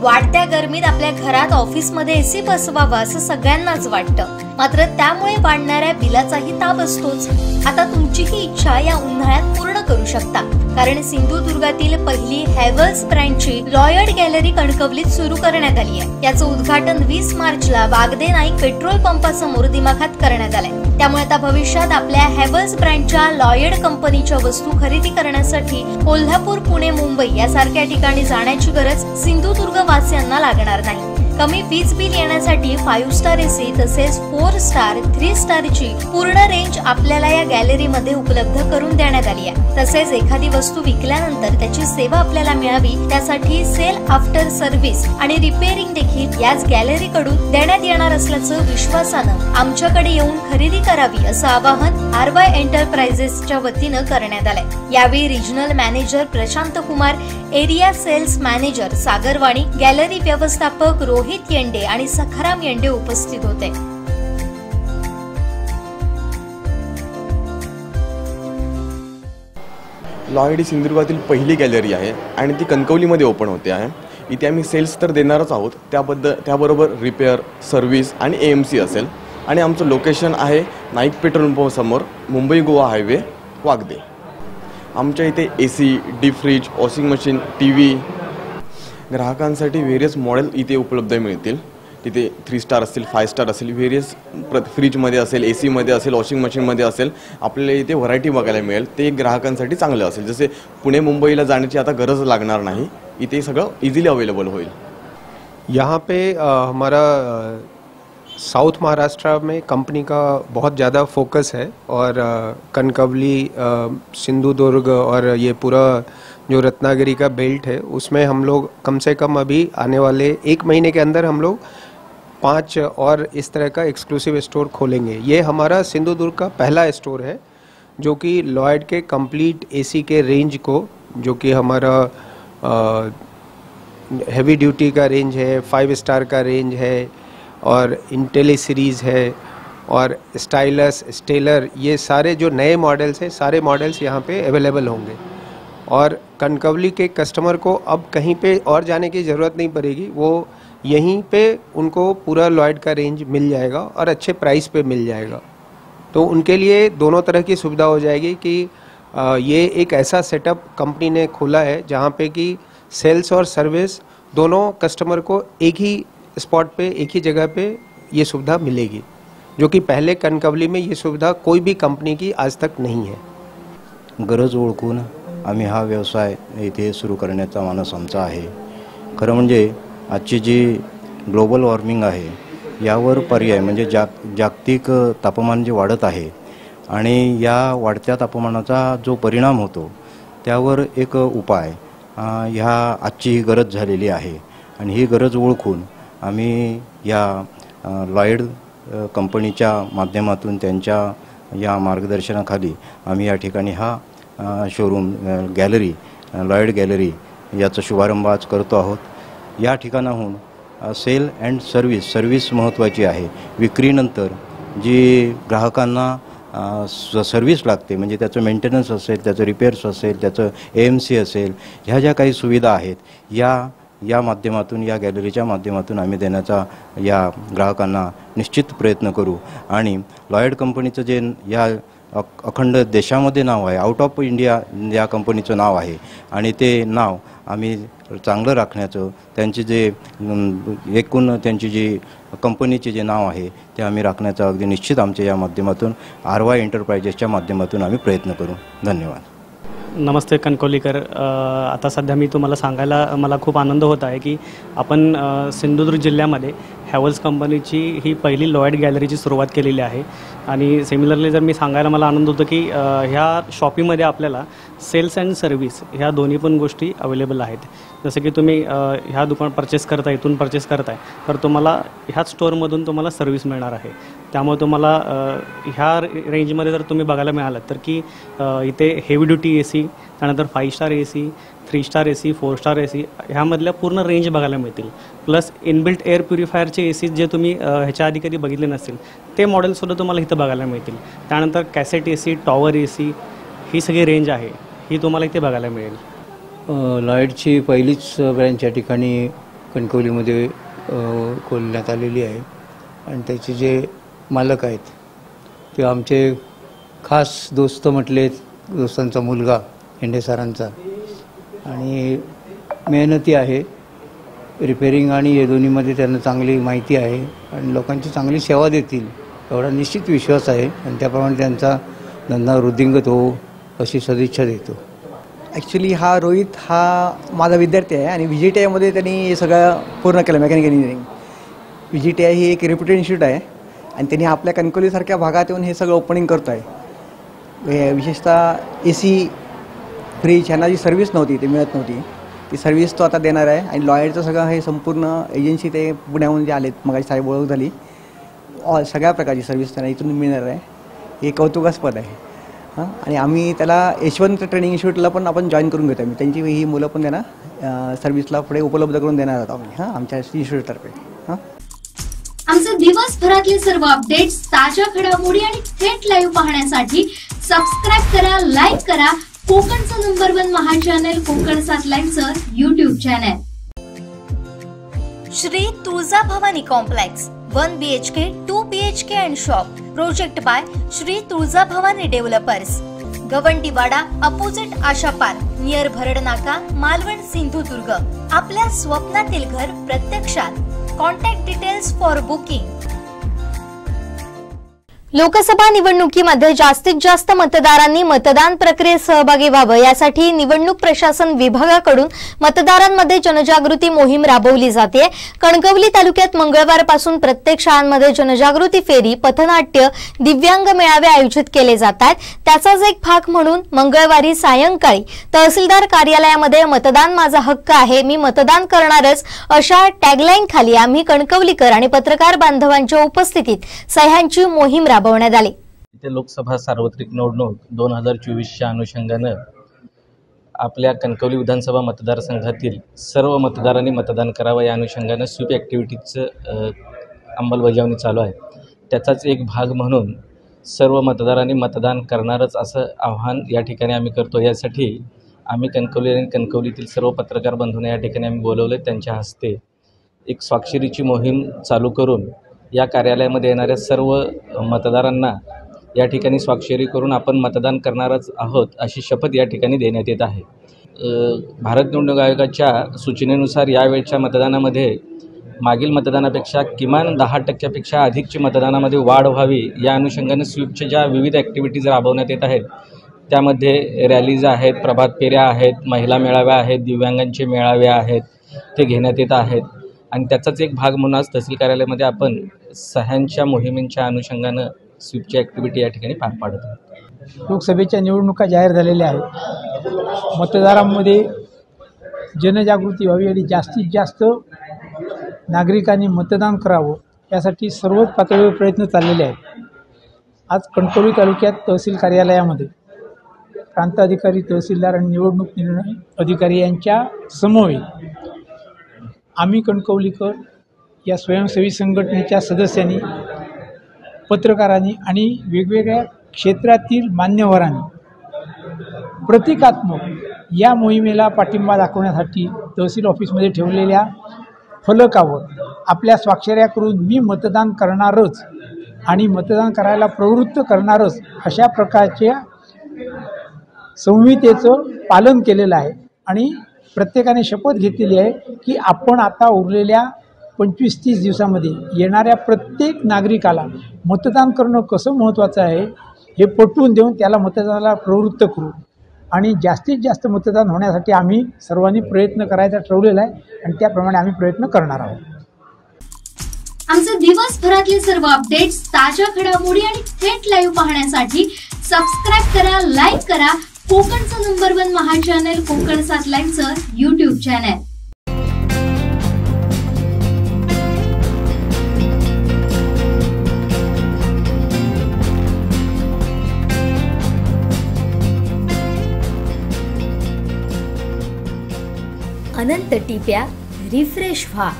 वाढत्या गरमीत आपल्या घरात, ऑफिसमध्ये एसी बसवावा असं सगळ्यांनाच वाटतं, मात्र त्यामुळे वाढणाऱ्या बिलाचाही ताप असतोच। आता तुमची ही इच्छा या उन्हाळ्यात पूर्ण करू शकता, कारण सिंधुदुर्गातील पहिली हॅव्हल्स ब्रँडची लॉयड गॅलरी कणकवलीत सुरू करण्यात आली आहे। याचं उद्घाटन 20 मार्चला वागदे नाईक पेट्रोल पंपासमोर दिमाखात करण्यात आलंय। त्यामुळे आता भविष्यात आपल्या हॅव्हल्स ब्रँडच्या लॉयड कंपनीच्या वस्तू खरेदी करण्यासाठी कोल्हापूर, पुणे, मुंबई यासारख्या ठिकाणी जाण्याची गरज सिंधुदुर्ग वासियांना लागणार नाही। कमी वीज बिल येण्यासाठी 5 स्टार एसी तसेच 4 स्टार, 3 स्टारची पूर्ण रेंज आपल्याला या गॅलरीमध्ये उपलब्ध करून देण्यात आली आहे। तसेच एखादी वस्तू विकल्यानंतर त्याची सेवा आपल्याला मिळावी त्यासाठी सेल आफ्टर सर्व्हिस आणि रिपेअरिंग देखील याच गॅलरीकडून देण्यात येणार असल्याचं विश्वासानं आमच्याकडे येऊन खरेदी करावी असं आवाहन RY एंटरप्राइजेसच्या वतीनं करण्यात आलंय। यावेळी regional manager Prashant Kumar, area sales manager Sagar Wani, gallery व्यवस्थापक रोहित येंडे आणि सखाराम येंडे उपस्थित होते। लॉयड ही सिंधुदुर्गातील पहिली गॅलरी आहे आणि ती कणकवलीमध्ये ओपन होते आहे। इथे आम्ही सेल्स तर देणारच आहोत, त्याबरोबर रिपेअर, सर्व्हिस आणि AMC असेल। आणि आमचं लोकेशन आहे नाईक पेट्रोल पंपासमोर, मुंबई गोवा हायवे, वागदे। आमच्या इथे AC, deep freeze, washing machine, TV ग्राहकांसाठी व्हेरियस मॉडेल इथे उपलब्ध मिळतील। तिथे 3 स्टार असतील, 5 स्टार असेल, व्हेरियस फ्रीजमध्ये असेल, ACमध्ये असेल, वॉशिंग मशीनमध्ये असेल, आपल्याला इथे व्हरायटी बघायला मिळेल। ते ग्राहकांसाठी चांगलं असेल। जसे पुणे मुंबईला जाण्याची आता गरज लागणार नाही, इथे सगळं इझिली अवेलेबल होईल। यहाँ पे हमारा साउथ महाराष्ट्र में कंपनी का बहुत ज़्यादा फोकस है और कनकवली, सिंधुदुर्ग और ये पूरा जो रत्नागिरी का बेल्ट है उसमें हम लोग कम से कम अभी आने वाले 1 महीने के अंदर हम लोग 5 और इस तरह का एक्सक्लूसिव स्टोर खोलेंगे। ये हमारा सिंधुदुर्ग का पहला स्टोर है जो कि लॉयड के कंप्लीट एसी के रेंज को, जो कि हमारा हेवी ड्यूटी का रेंज है, 5 स्टार का रेंज है और इंटेली सीरीज़ है और स्टाइलस, स्टेलर, ये सारे जो नए मॉडल्स हैं सारे मॉडल्स यहाँ पे अवेलेबल होंगे। और कनकवली के कस्टमर को अब कहीं पे और जाने की ज़रूरत नहीं पड़ेगी, वो यहीं पे उनको पूरा लॉयड का रेंज मिल जाएगा और अच्छे प्राइस पे मिल जाएगा। तो उनके लिए दोनों तरह की सुविधा हो जाएगी कि ये एक ऐसा सेटअप कंपनी ने खोला है जहाँ पे कि सेल्स और सर्विस दोनों कस्टमर को एक ही स्पॉट पे, एक ही जगह पे ये सुविधा मिलेगी, जो कि पहले कणकवली में ये सुविधा कोई भी कंपनी की आज तक नहीं है। गरज ओळखून आम्ही हा व्यवसाय इथे सुरू करण्याचा मानस आमचा आहे। खरं म्हणजे आजची जी ग्लोबल वॉर्मिंग आहे यावर पर्याय म्हणजे जागतिक तापमान जे वाढत आहे आणि या वाढत्या तापमानाचा जो परिणाम होतो त्यावर एक उपाय ह्या आजची ही गरज झालेली आहे आणि ही गरज ओळखून आम्ही या लॉयड कंपनीच्या माध्यमातून त्यांच्या या मार्गदर्शनाखाली आम्ही या ठिकाणी हा शोरूम गॅलरी, लॉयड गॅलरी याचा शुभारंभ आज करतो आहोत। या ठिकाणाहून सेल अँड सर्व्हिस महत्त्वाची आहे। विक्रीनंतर जी ग्राहकांना सर्व्हिस लागते म्हणजे त्याचं मेंटेनन्स असेल, त्याचं रिपेअर्स असेल, त्याचं AMC असेल, ह्या ज्या काही सुविधा आहेत या माध्यमातून, या गॅलरीच्या माध्यमातून आम्ही देण्याचा या ग्राहकांना निश्चित प्रयत्न करू। आणि लॉयड कंपनीचं जे या अखंड देशामध्ये नाव आहे, आउट ऑफ इंडिया या कंपनीचं नाव आहे आणि ते नाव आम्ही चांगलं राखण्याचं, त्यांची जे एकूण त्यांची जी कंपनीचे जे नाव आहे ते आम्ही राखण्याचं अगदी निश्चित आमच्या या माध्यमातून RY एंटरप्राइजेसच्या माध्यमातून आम्ही प्रयत्न करू। धन्यवाद। नमस्ते कणकवलीकर, आता सध्या मी तुम्हाला सांगायला मला खूप आनंद होत आहे की आपण सिंधुदुर्ग जिल्ह्यामध्ये हॅवल्स कंपनीची ही पहिली लॉयड गॅलरीची सुरुवात केलेली आहे आणि सिमिलरली जर मी सांगायला मला आनंद होतो की ह्या शॉपिंगमध्ये आपल्याला सेल्स अँड सर्व्हिस ह्या दोन्ही पण गोष्टी अवेलेबल आहेत। जसं की तुम्ही ह्या दुकान परचेस करताय, इथून परचेस करताय तर तुम्हाला ह्याच स्टोअरमधून तुम्हाला सर्व्हिस मिळणार आहे। त्यामुळे तुम्हाला ह्या रेंजमध्ये जर तुम्ही बघायला मिळालं तर की इथे हेवी ड्युटी AC, त्यानंतर 5 star AC, 3 star AC, 4 star AC ह्यामधल्या पूर्ण रेंज बघायला मिळतील। प्लस इनबिल्ट एअर प्युरिफायरचे AC जे तुम्ही ह्याच्या आधी कधी बघितले नसतील ते मॉडेलसुद्धा तुम्हाला इथं बघायला मिळतील। त्यानंतर कॅसेट AC, टॉवर AC ही सगळी रेंज आहे, ही तुम्हाला इथे बघायला मिळेल। लॉयडची पहिलीच ब्रँच या ठिकाणी कणकवलीमध्ये खोलण्यात आलेली आहे आणि त्याचे जे मालक आहेत ते आमचे खास दोस्त म्हटले, दोस्तांचा मुलगा हेंडे सरांचा, आणि मेहनती आहे। रिपेअरिंग आणि हे दोन्हीमध्ये त्यांना चांगली माहिती आहे आणि लोकांची चांगली सेवा देतील एवढा निश्चित विश्वास आहे आणि त्याप्रमाणे त्यांचा धंदा वृद्धिंगत हो अशी सदिच्छा देतो। ॲक्च्युली हा रोहित हा माझा विद्यार्थी आहे आणि VGTIमध्ये त्यांनी हे सगळं पूर्ण केलं, मेकॅनिकल इंजिनिअरिंग। VGTI ही एक रेप्युटेड इन्स्टिट्यूट आहे आणि त्यांनी आपल्या कणकवलीसारख्या भागात येऊन हे सगळं ओपनिंग करत आहे। विशेषतः AC, फ्रीज ह्यांना जी सर्व्हिस नव्हती, ती मिळत नव्हती, ती सर्व्हिस तो आता देणार आहे आणि लॉयडचं सगळं हे संपूर्ण एजन्सी ते पुण्याहून जे आलेत, मग साहेब ओळख झाली, सगळ्या प्रकारची सर्व्हिस त्यांना इथून मिळणार आहे। हे कौतुकास्पद आहे। आणि आम्ही त्याला यशवंत ट्रेनिंग इन्स्टिट्यूटला पण आपण जॉईन करून घेतो आम्ही, त्यांची ही मुलं पण त्यांना सर्व्हिसला पुढे उपलब्ध करून देणार आहोत आम्ही आमच्या इन्स्टिट्यूटतर्फे। आमचे दिवसभरातले सर्व अपडेट्स, ताज्या घडामोडी आणि थेट लाईव्ह पाहण्यासाठी सबस्क्राइब करा, लाईक करा कोकणचं नंबर 1 महा चॅनल कोकण 7 लाईनचं YouTube channel. Shri Tuljabhavani complex 1 BHK 2 BHK and shop, project by Shri Tuljabhavani developers, Gavandiwada opposite Asha park, near Bharadnaka, Malvan, Sindhudurg. आपल्या स्वप्नातील घर प्रत्यक्षात। Contact details for booking. Lok Sabha निवडणुकीमध्ये जास्तीत जास्त मतदारांनी मतदान प्रक्रियेत सहभागी व्हावं यासाठी निवडणूक प्रशासन विभागाकडून मतदारांमध्ये जनजागृती मोहीम राबवली जाते। कणकवली तालुक्यात मंगळवारपासून प्रत्येक शाळांमध्ये जनजागृती फेरी, पथनाट्य, दिव्यांग मेळावे आयोजित केले जातात। त्याचाच एक भाग म्हणून मंगळवारी सायंकाळी तहसीलदार कार्यालयामध्ये मतदान माझा हक्क आहे, मी मतदान करणारच अशा टॅगलाईन खाली आम्ही कणकवलीकर आणि पत्रकार बांधवांच्या उपस्थितीत सह्यांची मोहीम राबवण्यात आली। लोकसभा सार्वत्रिक निवडणूक 2024च्या अनुषंगाने आपल्या कणकवली विधानसभा मतदारसंघातील सर्व मतदारांनी मतदान करावं या अनुषंगाने स्वीप ॲक्टिव्हिटीजचं अंमलबजावणी चालू आहे। त्याचाच एक भाग म्हणून सर्व मतदारांनी मतदान करणारच असं आव्हान या ठिकाणी आम्ही करतो। यासाठी आम्ही कणकवली आणि कणकवलीतील सर्व पत्रकार बंधूंना या ठिकाणी आम्ही बोलवले। त्यांच्या हस्ते एक स्वाक्षरीची मोहीम चालू करून या कार्यालयामध्ये येणाऱ्या सर्व मतदारांना या ठिकाणी स्वाक्षरी करून आपण मतदान करणारच आहोत अशी शपथ या ठिकाणी देण्यात येत आहे। भारत निवडणूक आयोगाच्या सूचनेनुसार यावेळच्या मतदानामध्ये मागील मतदानापेक्षा किमान 10% अधिकची मतदानामध्ये वाढ व्हावी या अनुषंगाने स्वीपच्या ज्या विविध ॲक्टिव्हिटीज राबवण्यात येत आहेत त्यामध्ये रॅलीज आहेत, प्रभात फेऱ्या आहेत, महिला मेळाव्या आहेत, दिव्यांगांचे मेळावे आहेत, ते घेण्यात येत आहेत। आणि त्याचाच एक भाग म्हणून आज तहसील कार्यालयामध्ये आपण सह्यांच्या मोहिमेच्या अनुषंगानं स्वीपची ॲक्टिव्हिटी या ठिकाणी पार पाडत आहोत। लोकसभेच्या निवडणुका जाहीर झालेल्या आहेत। मतदारांमध्ये जनजागृती व्हावी आणि जास्तीत जास्त नागरिकांनी मतदान करावं यासाठी सर्वच पातळीवर प्रयत्न चाललेले आहेत। आज कणकवली तालुक्यात तहसील कार्यालयामध्ये प्रांत अधिकारी, तहसीलदार आणि निवडणूक निर्णय अधिकारी यांच्या समवेत आम्ही कणकवलीकर या स्वयंसेवी संघटनेच्या सदस्यांनी, पत्रकारांनी आणि वेगवेगळ्या क्षेत्रातील मान्यवरांनी प्रतिकात्मक या मोहिमेला पाठिंबा दाखवण्यासाठी तहसील ऑफिसमध्ये ठेवलेल्या फलकावर आपल्या स्वाक्षऱ्या करून मी मतदान करणारच आणि मतदान करायला प्रवृत्त करणारच अशा प्रकारच्या संहितेचं पालन केलेलं आहे। आणि प्रत्येकाने शपथ घेतलेली आहे की आपण आता उरलेल्या 25-30 दिवसामध्ये येणाऱ्या प्रत्येक नागरिकाला मतदान करणं कसं महत्त्वाचं आहे हे पटवून देऊन त्याला मतदानाला प्रवृत्त करू आणि जास्तीत जास्त मतदान होण्यासाठी आम्ही सर्वांनी प्रयत्न करायचा ठरवलेला आहे आणि त्याप्रमाणे आम्ही प्रयत्न करणार आहोत। आमचे दिवसभरातले सर्व अपडेट्स, ताज्या घडामोडी आणि थेट लाईव्ह पाहण्यासाठी सबस्क्राइब करा, लाईक करा कोकणचं नंबर 1 महा चॅनल कोकण 7 लाईनचं YouTube चॅनल। अनंत टिप्या रिफ्रेश व्हा।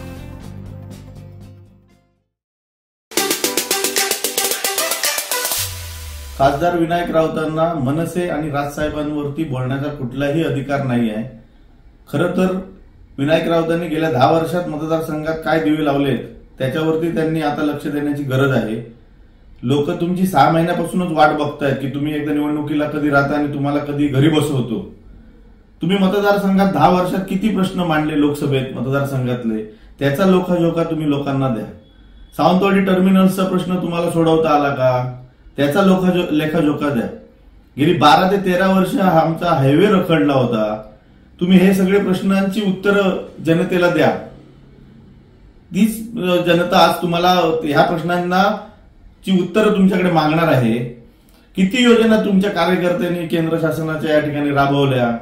खासदार विनायक राऊतांना मनसे आणि राजसाहेबांवरती बोलण्याचा कुठलाही अधिकार नाही आहे। खरं तर विनायक राऊतांनी गेल्या 10 वर्षात मतदारसंघात काय दिवे लावलेत त्याच्यावरती त्यांनी आता लक्ष देण्याची गरज आहे। लोक तुमची 6 महिन्यापासूनच वाट बघतायत की तुम्ही एकदा निवडणुकीला कधी राहता आणि तुम्हाला कधी घरी बसवतो। तुम्ही मतदारसंघात 10 वर्षात किती प्रश्न मांडले लोकसभेत मतदारसंघातले त्याचा लेखाजोखा तुम्ही लोकांना द्या। सावंतवाडी टर्मिनल्सचा प्रश्न तुम्हाला सोडवता आला का त्याचा लेखाजोखा द्या। गेली 12 ते 13 वर्ष आमचा हायवे रखडला होता, तुम्ही हे सगळे प्रश्नांची उत्तरं जनतेला द्या। तीच जनता आज तुम्हाला ह्या प्रश्नांना ची उत्तरं तुमच्याकडे मागणार आहे। किती योजना तुमच्या कार्यकर्त्यांनी केंद्र शासनाच्या या ठिकाणी राबवल्या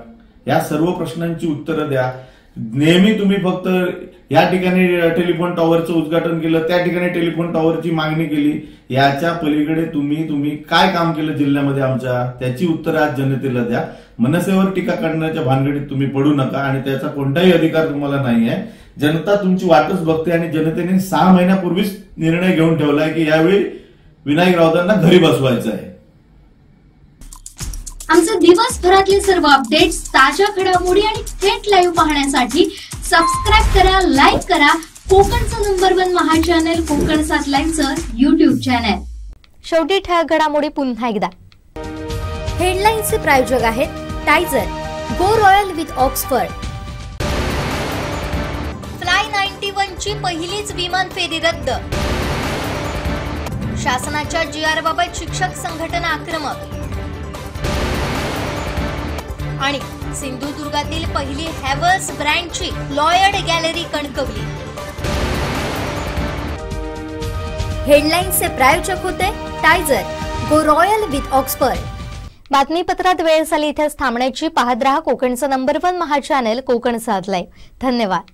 या सर्व प्रश्नांची उत्तरं द्या। नेहमी तुम्ही फक्त या ठिकाणी टेलिफोन टॉवरचं उद्घाटन केलं, त्या ठिकाणी टेलिफोन टॉवरची मागणी केली, याच्या पलीकडे तुम्ही काय काम केलं जिल्ह्यामध्ये आमच्या त्याची उत्तरं आज जनतेला द्या। मनसेवर टीका करण्याच्या भानगडीत तुम्ही पडू नका आणि त्याचा कोणताही अधिकार तुम्हाला नाही आहे। जनता तुमची वाटच बघते आणि जनतेने 6 महिन्यापूर्वीच निर्णय घेऊन ठेवलाय की यावेळी विनायक राऊतांना घरी बसवायचं आहे। आमचे दिवसभरातले सर्व अपडेट्स, ताज्या घडामोडी आणि थेट लाईव्ह पाहण्यासाठी सबस्क्राइब करा, लाईक करा कोकणचं नंबर 1 महा चॅनल कोकण 7 लाईनचं YouTube चॅनल। शेवटी ठळक घडामोडी पुन्हा एकदा। हेडलाईन्सचे प्रायोजक आहेत टायझर, go royal with Oxford. Fly 91 ची पहिलीच विमान फेरी रद्द। शासनाच्या GR बाबत शिक्षक संघटना आक्रमक. आणि सिंधुदुर्गातील पहिली हॅव्हल्स ब्रँडची लॉयड गॅलरी कणकवली. हेडलाईन्सचे प्रायोजक होते टायझर, गो रॉयल विथ ऑक्सफर्ड. बातमीपत्रात वेळ झाली इथेच थांबण्याची. पाहत रहा कोकणचं नंबर 1 महा चॅनल कोकण साध लाईव्ह. धन्यवाद.